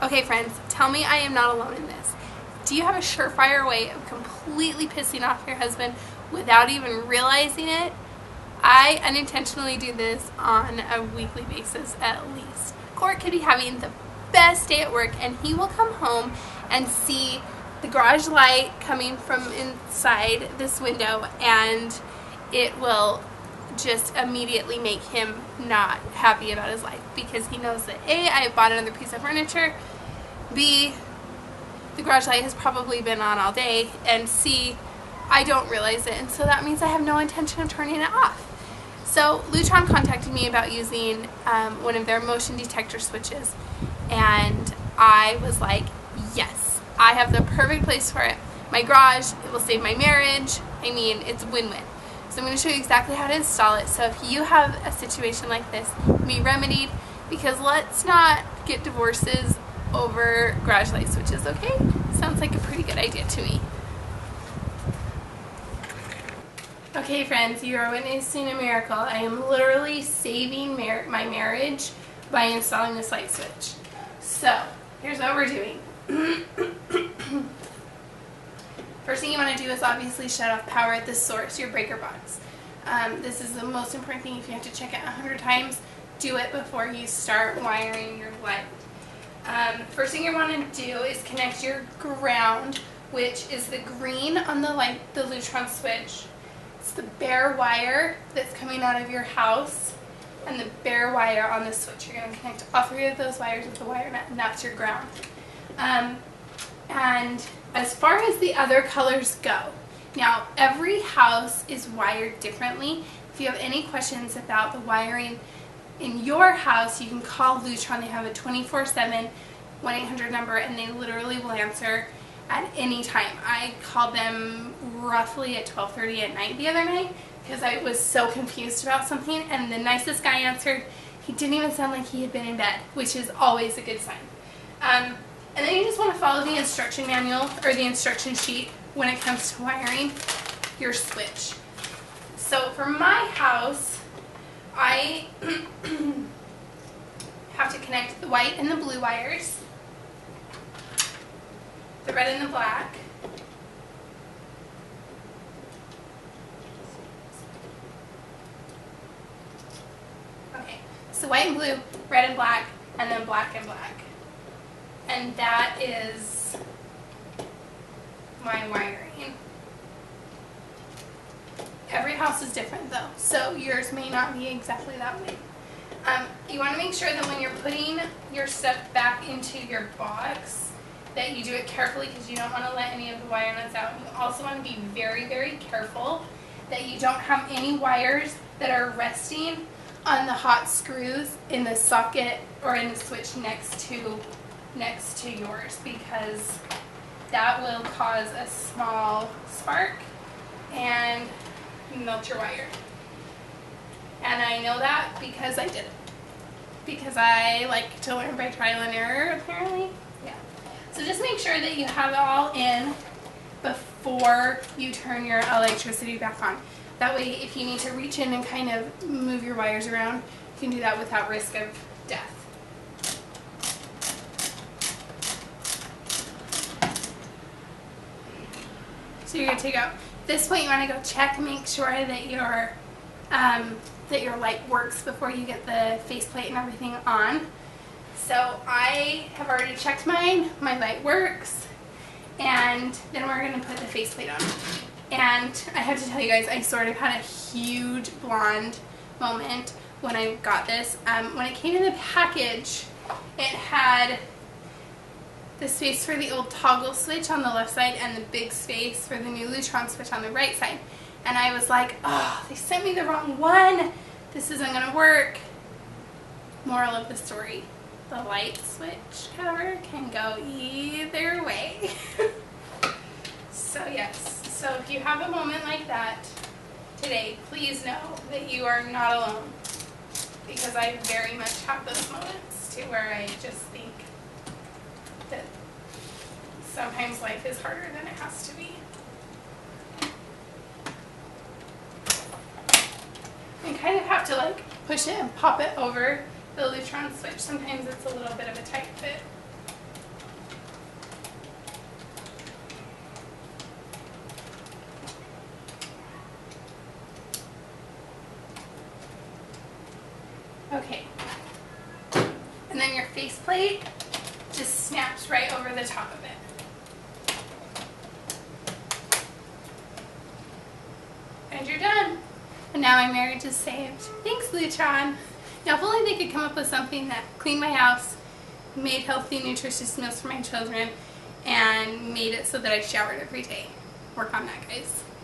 Okay friends, tell me I am not alone in this. Do you have a surefire way of completely pissing off your husband without even realizing it? I unintentionally do this on a weekly basis at least. Court could be having the best day at work and he will come home and see the garage light coming from inside this window, and it will just immediately make him not happy about his life because he knows that A, I bought another piece of furniture, B, the garage light has probably been on all day, and C, I don't realize it, and so that means I have no intention of turning it off. So Lutron contacted me about using one of their motion detector switches, and I was like, yes, I have the perfect place for it. My garage, it will save my marriage. I mean, it's win-win. So I'm going to show you exactly how to install it, so if you have a situation like this, it can be remedied, because let's not get divorces over garage light switches, okay? Sounds like a pretty good idea to me. Okay friends, you are witnessing a miracle. I am literally saving my marriage by installing this light switch. So, here's what we're doing. First thing you want to do is obviously shut off power at the source, your breaker box. This is the most important thing. If you have to check it 100 times, do it before you start wiring your light. First thing you want to do is connect your ground, which is the green on the Lutron switch. It's the bare wire that's coming out of your house, and the bare wire on the switch. You're going to connect all three of those wires with the wire nut, and that's your ground. And as far as the other colors go, now every house is wired differently. If you have any questions about the wiring in your house, you can call Lutron. They have a 24/7 1-800 number, and they literally will answer at any time. I called them roughly at 12:30 at night the other night because I was so confused about something, and the nicest guy answered. He didn't even sound like he had been in bed, which is always a good sign. And then you just want to follow the instruction manual or the instruction sheet when it comes to wiring your switch. So for my house, I have to connect the white and the blue wires, the red and the black, okay, so white and blue, red and black, and then black and black. And that is my wiring. Every house is different though, so yours may not be exactly that way. You want to make sure that when you're putting your stuff back into your box that you do it carefully, because you don't want to let any of the wire nuts out. You also want to be very, very careful that you don't have any wires that are resting on the hot screws in the socket or in the switch next to yours, because that will cause a small spark and melt your wire. And I know that because I did it. Because I like to learn by trial and error, apparently. Yeah. So just make sure that you have it all in before you turn your electricity back on. That way, if you need to reach in and kind of move your wires around, you can do that without risk of death. So you're going to take out, this point you want to go check, make sure that your light works before you get the faceplate and everything on. So I have already checked mine, my light works, and then we're going to put the faceplate on. And I have to tell you guys, I sort of had a huge blonde moment when I got this. When it came in the package, it had the space for the old toggle switch on the left side and the big space for the new Lutron switch on the right side. And I was like, oh, they sent me the wrong one. This isn't going to work. Moral of the story, the light switch cover can go either way. So yes, so if you have a moment like that today, please know that you are not alone. Because I very much have those moments too, where I just think that sometimes life is harder than it has to be. You kind of have to like push it and pop it over the Lutron switch. Sometimes it's a little bit of a tight fit. Okay. And then your faceplate just snaps right over the top of it. And you're done. And now my marriage is saved. Thanks, Lutron. Now, if only they could come up with something that cleaned my house, made healthy, nutritious meals for my children, and made it so that I showered every day. Work on that, guys.